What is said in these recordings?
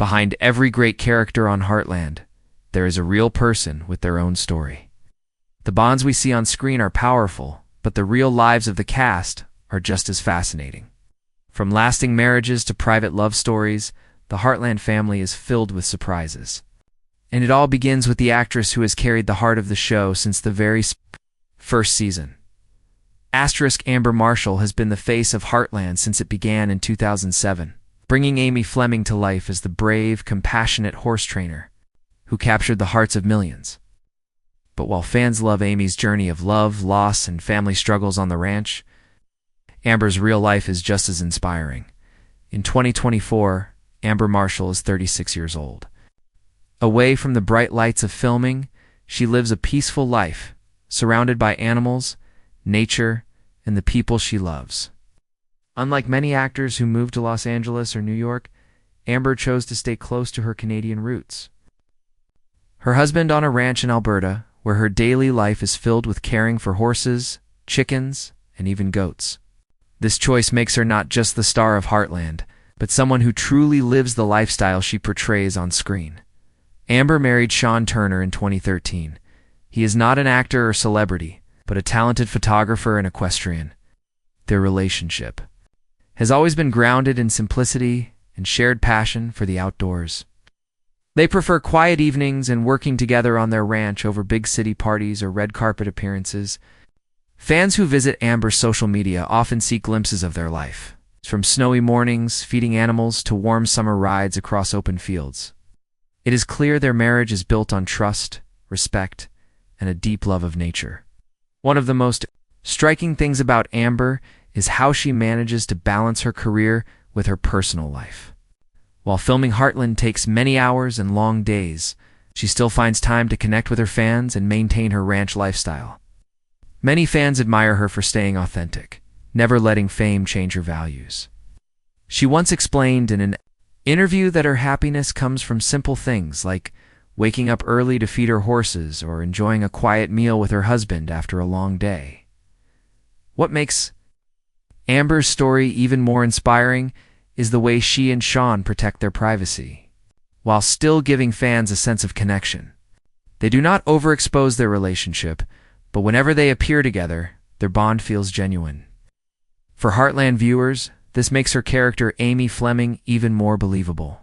Behind every great character on Heartland, there is a real person with their own story. The bonds we see on screen are powerful, but the real lives of the cast are just as fascinating. From lasting marriages to private love stories, the Heartland family is filled with surprises. And it all begins with the actress who has carried the heart of the show since the very first season. Amber Marshall has been the face of Heartland since it began in 2007, bringing Amy Fleming to life as the brave, compassionate horse trainer who captured the hearts of millions. But while fans love Amy's journey of love, loss, and family struggles on the ranch, Amber's real life is just as inspiring. In 2024, Amber Marshall is 36 years old. Away from the bright lights of filming, she lives a peaceful life, surrounded by animals, nature, and the people she loves. Unlike many actors who moved to Los Angeles or New York, Amber chose to stay close to her Canadian roots. Her husband on a ranch in Alberta, where her daily life is filled with caring for horses, chickens, and even goats. This choice makes her not just the star of Heartland, but someone who truly lives the lifestyle she portrays on screen. Amber married Shaun Turner in 2013. He is not an actor or celebrity, but a talented photographer and equestrian. Their relationship has always been grounded in simplicity and shared passion for the outdoors. They prefer quiet evenings and working together on their ranch over big city parties or red carpet appearances. Fans who visit Amber's social media often see glimpses of their life, from snowy mornings, feeding animals, to warm summer rides across open fields. It is clear their marriage is built on trust, respect, and a deep love of nature. One of the most striking things about Amber is how she manages to balance her career with her personal life. While filming Heartland takes many hours and long days, she still finds time to connect with her fans and maintain her ranch lifestyle. Many fans admire her for staying authentic, never letting fame change her values. She once explained in an interview that her happiness comes from simple things like waking up early to feed her horses or enjoying a quiet meal with her husband after a long day. What makes Amber's story even more inspiring is the way she and Shaun protect their privacy, while still giving fans a sense of connection. They do not overexpose their relationship, but whenever they appear together, their bond feels genuine. For Heartland viewers, this makes her character Amy Fleming even more believable.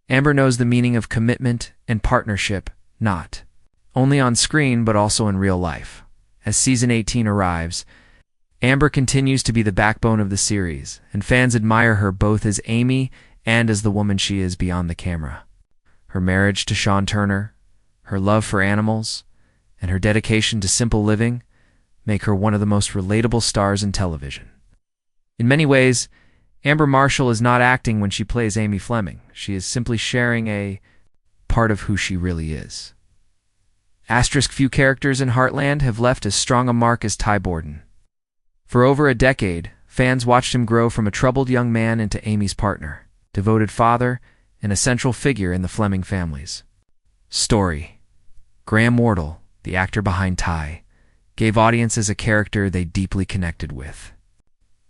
Amber knows the meaning of commitment and partnership, not only on screen but also in real life. As season 18 arrives, Amber continues to be the backbone of the series, and fans admire her both as Amy and as the woman she is beyond the camera. Her marriage to Shaun Turner, her love for animals, and her dedication to simple living make her one of the most relatable stars in television. In many ways, Amber Marshall is not acting when she plays Amy Fleming. She is simply sharing a part of who she really is. Few characters in Heartland have left as strong a mark as Ty Borden. For over a decade, fans watched him grow from a troubled young man into Amy's partner, devoted father, and a central figure in the Fleming family's story. Graham Wardle, the actor behind Ty, gave audiences a character they deeply connected with.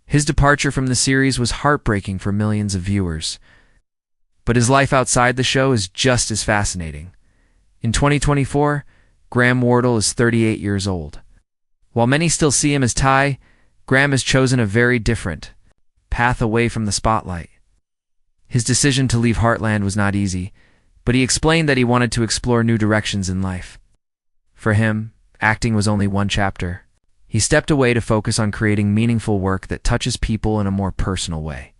His departure from the series was heartbreaking for millions of viewers, but his life outside the show is just as fascinating. In 2024, Graham Wardle is 38 years old. While many still see him as Ty, Graham has chosen a very different path away from the spotlight. His decision to leave Heartland was not easy, but he explained that he wanted to explore new directions in life. For him, acting was only one chapter. He stepped away to focus on creating meaningful work that touches people in a more personal way.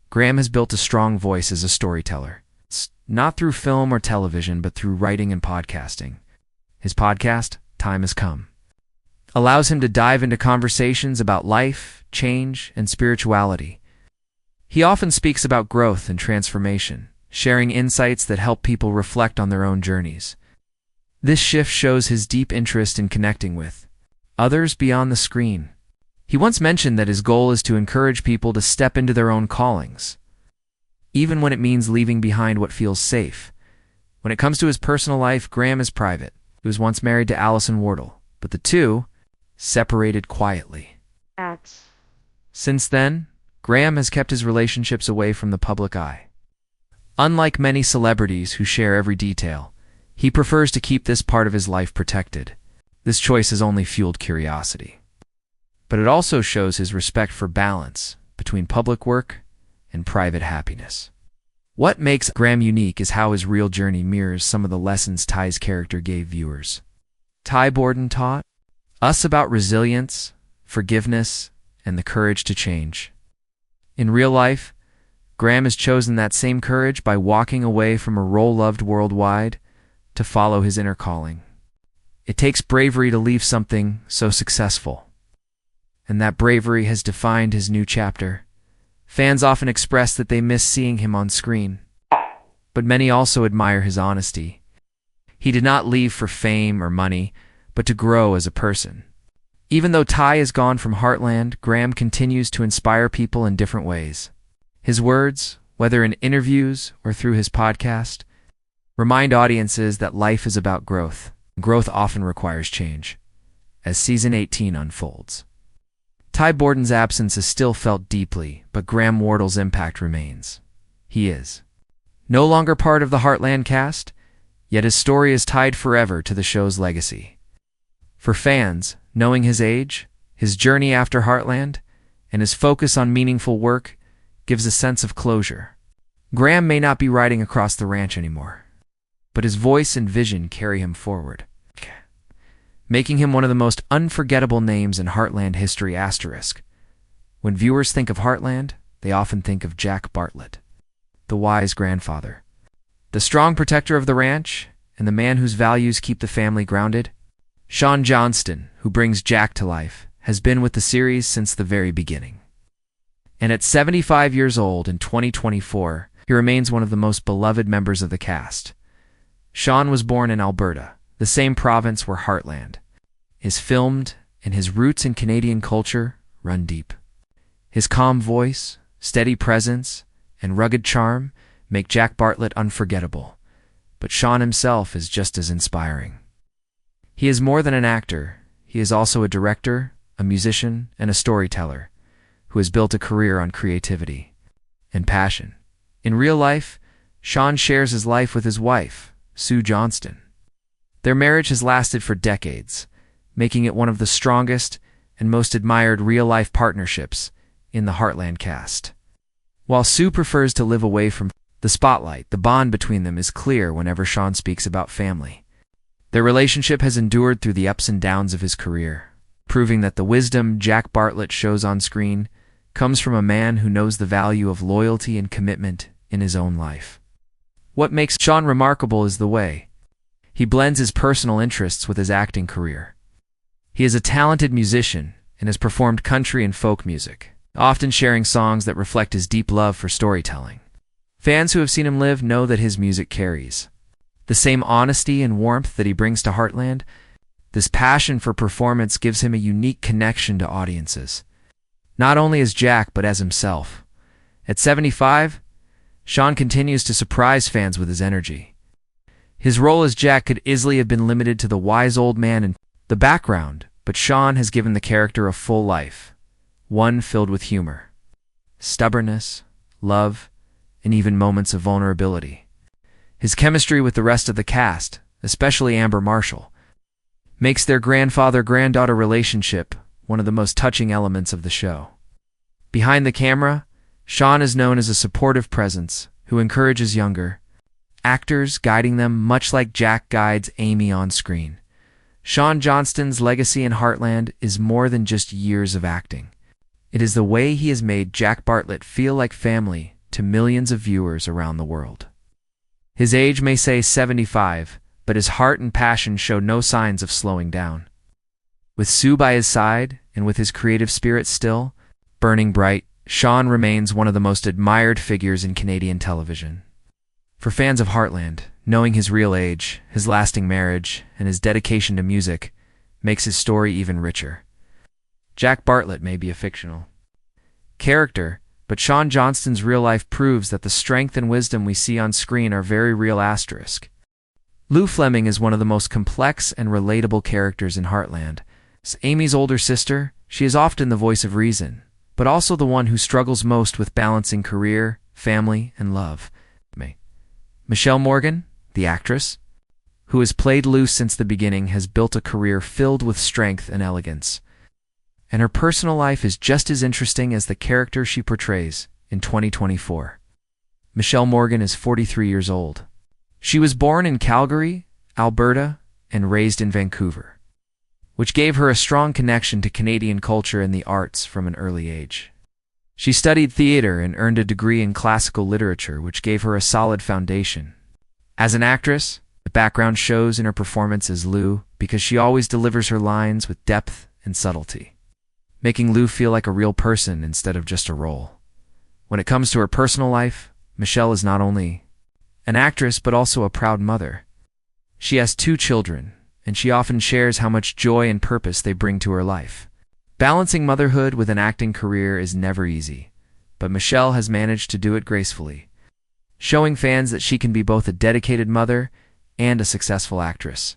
Graham has built a strong voice as a storyteller, not through film or television, but through writing and podcasting. His podcast, Time Has Come, allows him to dive into conversations about life, change, and spirituality. He often speaks about growth and transformation, sharing insights that help people reflect on their own journeys. This shift shows his deep interest in connecting with others beyond the screen. He once mentioned that his goal is to encourage people to step into their own callings, even when it means leaving behind what feels safe. When it comes to his personal life, Graham is private. He was once married to Alisha Newton, but the two separated quietly. Since then, Graham has kept his relationships away from the public eye. Unlike many celebrities who share every detail, he prefers to keep this part of his life protected. This choice has only fueled curiosity. But it also shows his respect for balance between public work and private happiness. What makes Graham unique is how his real journey mirrors some of the lessons Ty's character gave viewers. Ty Borden taught us about resilience, forgiveness, and the courage to change. In real life, Graham has chosen that same courage by walking away from a role loved worldwide to follow his inner calling. It takes bravery to leave something so successful, and that bravery has defined his new chapter. Fans often express that they miss seeing him on screen, but many also admire his honesty. He did not leave for fame or money, but to grow as a person. Even though Ty is gone from Heartland, Graham continues to inspire people in different ways. His words, whether in interviews or through his podcast, remind audiences that life is about growth. Growth often requires change. As season 18 unfolds, Ty Borden's absence is still felt deeply, but Graham Wardle's impact remains. He is no longer part of the Heartland cast, yet his story is tied forever to the show's legacy. For fans, knowing his age, his journey after Heartland, and his focus on meaningful work gives a sense of closure. Graham may not be riding across the ranch anymore, but his voice and vision carry him forward, making him one of the most unforgettable names in Heartland history. When viewers think of Heartland, they often think of Jack Bartlett, the wise grandfather, the strong protector of the ranch, and the man whose values keep the family grounded. Shaun Johnston, who brings Jack to life, has been with the series since the very beginning. And at 75 years old in 2024, he remains one of the most beloved members of the cast. Shaun was born in Alberta, the same province where Heartland is filmed, and his roots in Canadian culture run deep. His calm voice, steady presence, and rugged charm make Jack Bartlett unforgettable, but Shaun himself is just as inspiring. He is more than an actor. He is also a director, a musician, and a storyteller who has built a career on creativity and passion. In real life, Shaun shares his life with his wife, Shaun Johnston. Their marriage has lasted for decades, making it one of the strongest and most admired real-life partnerships in the Heartland cast. While Sue prefers to live away from the spotlight, the bond between them is clear whenever Shaun speaks about family. Their relationship has endured through the ups and downs of his career, proving that the wisdom Jack Bartlett shows on screen comes from a man who knows the value of loyalty and commitment in his own life. What makes Shaun remarkable is the way he blends his personal interests with his acting career. He is a talented musician and has performed country and folk music, often sharing songs that reflect his deep love for storytelling. Fans who have seen him live know that his music carries the same honesty and warmth that he brings to Heartland. This passion for performance gives him a unique connection to audiences, not only as Jack but as himself. At 75, Shaun continues to surprise fans with his energy. His role as Jack could easily have been limited to the wise old man in the background, but Shaun has given the character a full life, one filled with humor, stubbornness, love, and even moments of vulnerability. His chemistry with the rest of the cast, especially Amber Marshall, makes their grandfather-granddaughter relationship one of the most touching elements of the show. Behind the camera, Shaun is known as a supportive presence who encourages younger actors, guiding them much like Jack guides Amy on screen. Shaun Johnston's legacy in Heartland is more than just years of acting. It is the way he has made Jack Bartlett feel like family to millions of viewers around the world. His age may say 75, but his heart and passion show no signs of slowing down. With Sue by his side, and with his creative spirit still burning bright, Shaun remains one of the most admired figures in Canadian television. For fans of Heartland, knowing his real age, his lasting marriage, and his dedication to music makes his story even richer. Jack Bartlett may be a fictional character, but Shaun Johnston's real life proves that the strength and wisdom we see on screen are very real. Lou Fleming is one of the most complex and relatable characters in Heartland. As Amy's older sister, she is often the voice of reason, but also the one who struggles most with balancing career, family, and love. Michelle Morgan, the actress, who has played Lou since the beginning, has built a career filled with strength and elegance. And her personal life is just as interesting as the character she portrays in 2024. Michelle Morgan is 43 years old. She was born in Calgary, Alberta, and raised in Vancouver, which gave her a strong connection to Canadian culture and the arts from an early age. She studied theater and earned a degree in classical literature, which gave her a solid foundation. As an actress, the background shows in her performance as Lou because she always delivers her lines with depth and subtlety, making Lou feel like a real person instead of just a role. When it comes to her personal life, Michelle is not only an actress but also a proud mother. She has 2 children, and she often shares how much joy and purpose they bring to her life. Balancing motherhood with an acting career is never easy, but Michelle has managed to do it gracefully, showing fans that she can be both a dedicated mother and a successful actress.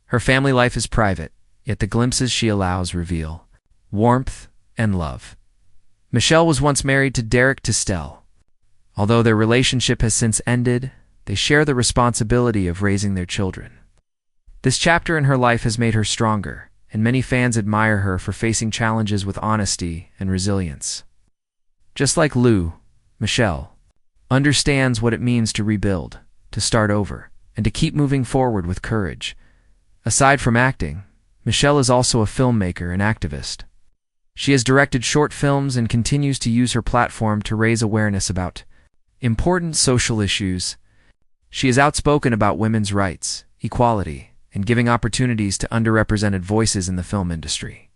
Her family life is private, yet the glimpses she allows reveal warmth and love. Michelle was once married to Derek Tistel. Although their relationship has since ended, they share the responsibility of raising their children. This chapter in her life has made her stronger, and many fans admire her for facing challenges with honesty and resilience. Just like Lou, Michelle understands what it means to rebuild, to start over, and to keep moving forward with courage. Aside from acting, Michelle is also a filmmaker and activist. She has directed short films and continues to use her platform to raise awareness about important social issues. She is outspoken about women's rights, equality, and giving opportunities to underrepresented voices in the film industry.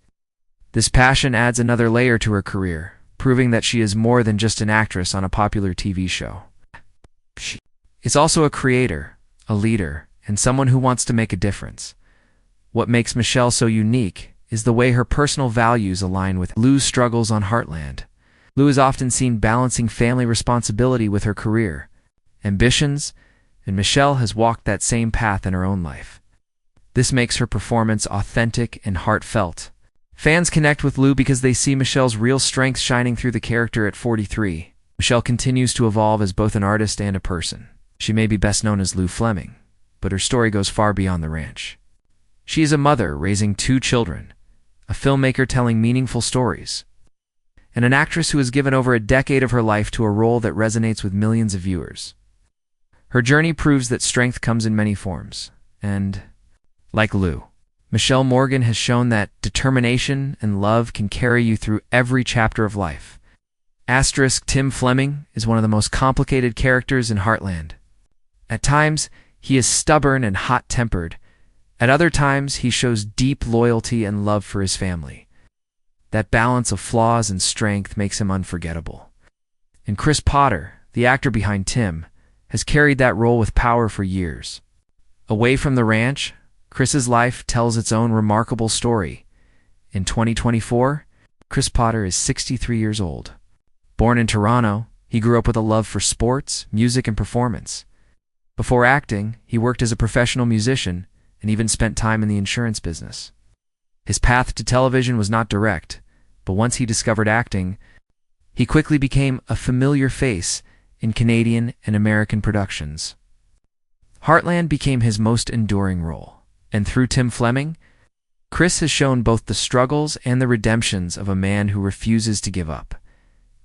This passion adds another layer to her career, proving that she is more than just an actress on a popular TV show. She is also a creator, a leader, and someone who wants to make a difference. What makes Michelle so unique is the way her personal values align with Lou's struggles on Heartland. Lou is often seen balancing family responsibility with her career, ambitions, and Michelle has walked that same path in her own life. This makes her performance authentic and heartfelt. Fans connect with Lou because they see Michelle's real strength shining through the character at 43. Michelle continues to evolve as both an artist and a person. She may be best known as Lou Fleming, but her story goes far beyond the ranch. She is a mother raising 2 children, a filmmaker telling meaningful stories, and an actress who has given over a decade of her life to a role that resonates with millions of viewers. Her journey proves that strength comes in many forms, and, like Lou, Michelle Morgan has shown that determination and love can carry you through every chapter of life. Tim Fleming is one of the most complicated characters in Heartland. At times, he is stubborn and hot-tempered. At other times, he shows deep loyalty and love for his family. That balance of flaws and strength makes him unforgettable. And Chris Potter, the actor behind Tim, has carried that role with power for years. Away from the ranch, Chris's life tells its own remarkable story. In 2024, Chris Potter is 63 years old. Born in Toronto, he grew up with a love for sports, music, and performance. Before acting, he worked as a professional musician and even spent time in the insurance business. His path to television was not direct, but once he discovered acting, he quickly became a familiar face in Canadian and American productions. Heartland became his most enduring role, and through Tim Fleming, Chris has shown both the struggles and the redemptions of a man who refuses to give up.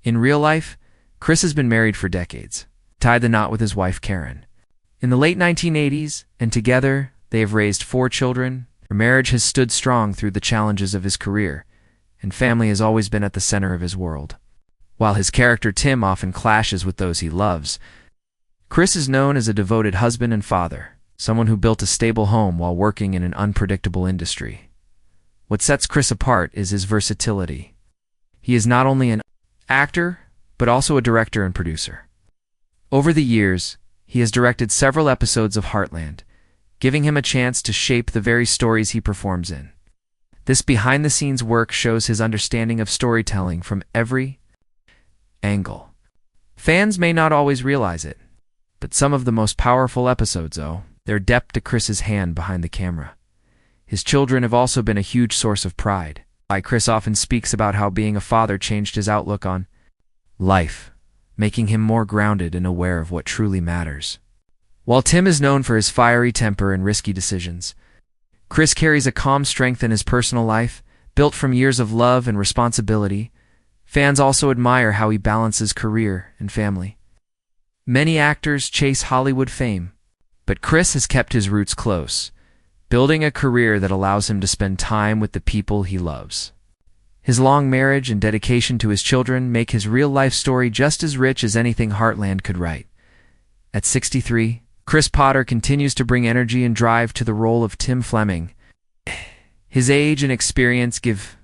In real life, Chris has been married for decades, tied the knot with his wife Karen. In the late 1980s, and together, they have raised 4 children. Their marriage has stood strong through the challenges of his career, and family has always been at the center of his world. While his character Tim often clashes with those he loves, Chris is known as a devoted husband and father, someone who built a stable home while working in an unpredictable industry. What sets Chris apart is his versatility. He is not only an actor, but also a director and producer. Over the years, he has directed several episodes of Heartland, giving him a chance to shape the very stories he performs in. This behind-the-scenes work shows his understanding of storytelling from every angle. Fans may not always realize it, but some of the most powerful episodes owe their depth to Chris's hand behind the camera. His children have also been a huge source of pride. Chris often speaks about how being a father changed his outlook on life, making him more grounded and aware of what truly matters. While Tim is known for his fiery temper and risky decisions, Chris carries a calm strength in his personal life, built from years of love and responsibility. Fans also admire how he balances career and family. Many actors chase Hollywood fame, but Chris has kept his roots close, building a career that allows him to spend time with the people he loves. His long marriage and dedication to his children make his real-life story just as rich as anything Heartland could write. At 63, Chris Potter continues to bring energy and drive to the role of Tim Fleming. His age and experience give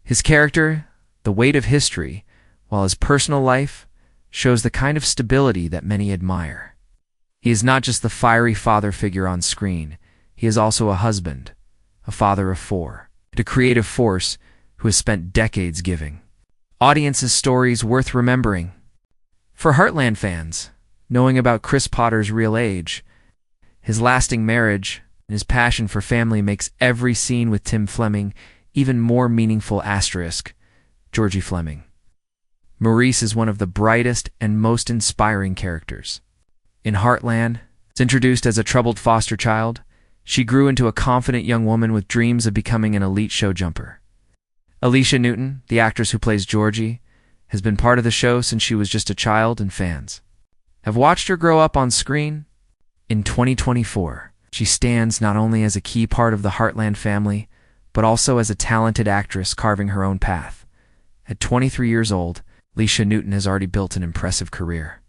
his character the weight of history, while his personal life shows the kind of stability that many admire. He is not just the fiery father figure on screen, he is also a husband, a father of 4, and a creative force who has spent decades giving audiences stories worth remembering. For Heartland fans, knowing about Chris Potter's real age, his lasting marriage, and his passion for family makes every scene with Tim Fleming even more meaningful. Georgie Fleming. Maurice is one of the brightest and most inspiring characters. In Heartland, introduced as a troubled foster child, she grew into a confident young woman with dreams of becoming an elite show jumper. Alisha Newton, the actress who plays Georgie, has been part of the show since she was just a child, and fans have watched her grow up on screen. In 2024, she stands not only as a key part of the Heartland family, but also as a talented actress carving her own path. At 23 years old, Alisha Newton has already built an impressive career.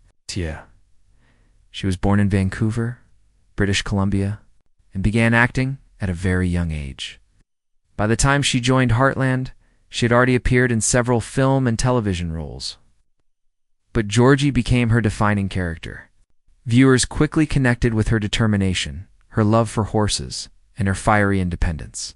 She was born in Vancouver, British Columbia, and began acting at a very young age. By the time she joined Heartland, she had already appeared in several film and television roles. But Georgie became her defining character. Viewers quickly connected with her determination, her love for horses, and her fiery independence.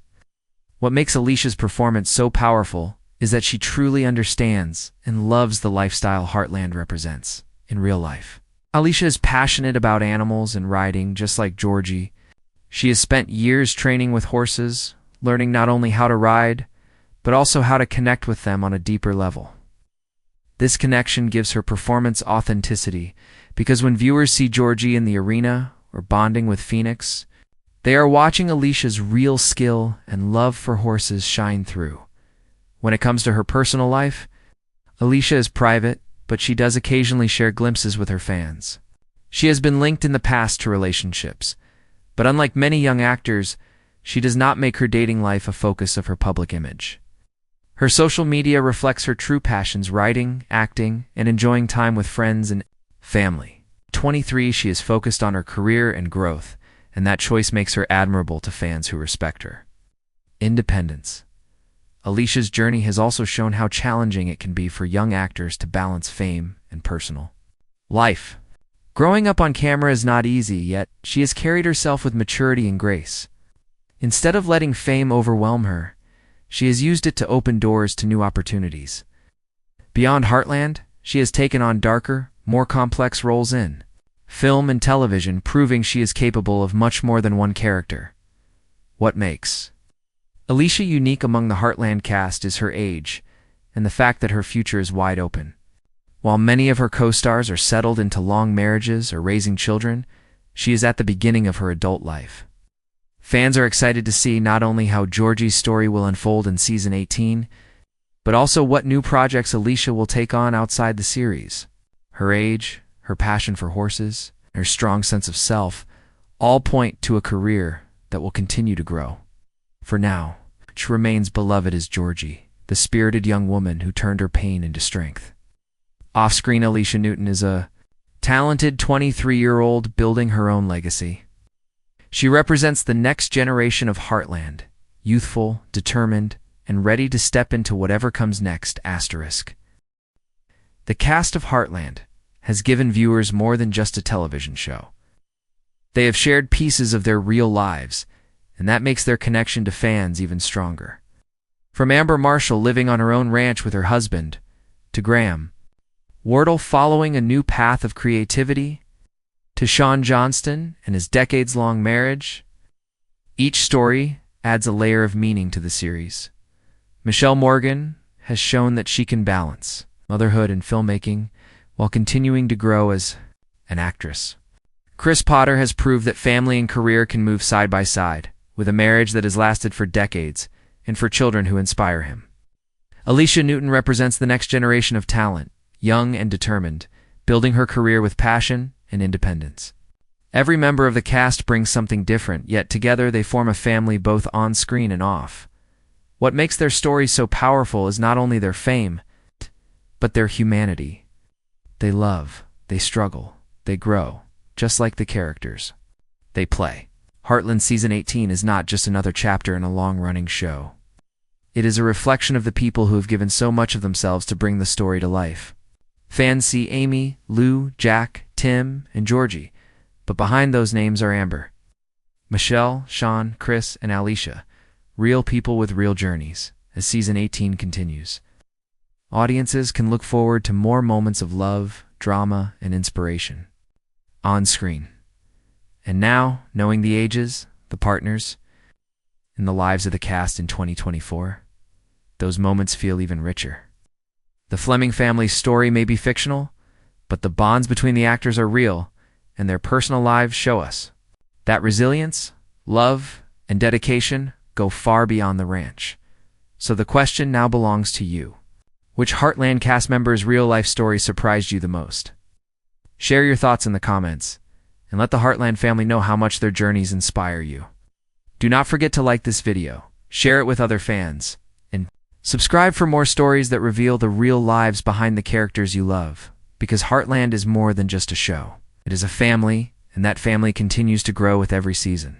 What makes Alisha's performance so powerful is that she truly understands and loves the lifestyle Heartland represents in real life. Alisha is passionate about animals and riding, just like Georgie. She has spent years training with horses, learning not only how to ride, but also how to connect with them on a deeper level. This connection gives her performance authenticity, because when viewers see Georgie in the arena or bonding with Phoenix, they are watching Alisha's real skill and love for horses shine through. When it comes to her personal life, Alisha is private, but she does occasionally share glimpses with her fans. She has been linked in the past to relationships, but unlike many young actors, she does not make her dating life a focus of her public image. Her social media reflects her true passions: writing, acting, and enjoying time with friends and family. At 23, she is focused on her career and growth, and that choice makes her admirable to fans who respect her. Independence. Alisha's journey has also shown how challenging it can be for young actors to balance fame and personal life. Growing up on camera is not easy, yet she has carried herself with maturity and grace. Instead of letting fame overwhelm her, she has used it to open doors to new opportunities. Beyond Heartland, she has taken on darker, more complex roles in film and television, proving she is capable of much more than one character. What makes Alisha unique among the Heartland cast is her age, and the fact that her future is wide open. While many of her co-stars are settled into long marriages or raising children, she is at the beginning of her adult life. Fans are excited to see not only how Georgie's story will unfold in Season 18, but also what new projects Alisha will take on outside the series. Her age, her passion for horses, and her strong sense of self all point to a career that will continue to grow. For now, she remains beloved as Georgie, the spirited young woman who turned her pain into strength. Off-screen, Alisha Newton is a talented 23-year-old building her own legacy. She represents the next generation of Heartland, youthful, determined, and ready to step into whatever comes next. The cast of Heartland has given viewers more than just a television show. They have shared pieces of their real lives, and that makes their connection to fans even stronger. From Amber Marshall living on her own ranch with her husband, to Graham Wardle following a new path of creativity, to Shaun Johnston and his decades-long marriage, each story adds a layer of meaning to the series. Michelle Morgan has shown that she can balance motherhood and filmmaking while continuing to grow as an actress. Chris Potter has proved that family and career can move side by side, with a marriage that has lasted for decades, and for children who inspire him. Alisha Newton represents the next generation of talent, young and determined, building her career with passion and independence. Every member of the cast brings something different, yet together they form a family both on screen and off. What makes their stories so powerful is not only their fame, but their humanity. They love, they struggle, they grow, just like the characters they play. Heartland Season 18 is not just another chapter in a long-running show. It is a reflection of the people who have given so much of themselves to bring the story to life. Fans see Amy, Lou, Jack, Tim, and Georgie, but behind those names are Amber, Michelle, Shaun, Chris, and Alisha, real people with real journeys, as Season 18 continues. Audiences can look forward to more moments of love, drama, and inspiration on screen. And now, knowing the ages, the partners, and the lives of the cast in 2024, those moments feel even richer. The Fleming family's story may be fictional, but the bonds between the actors are real, and their personal lives show us that resilience, love, and dedication go far beyond the ranch. So the question now belongs to you. Which Heartland cast member's real-life story surprised you the most? Share your thoughts in the comments, and let the Heartland family know how much their journeys inspire you. Do not forget to like this video, share it with other fans, and subscribe for more stories that reveal the real lives behind the characters you love, because Heartland is more than just a show. It is a family, and that family continues to grow with every season.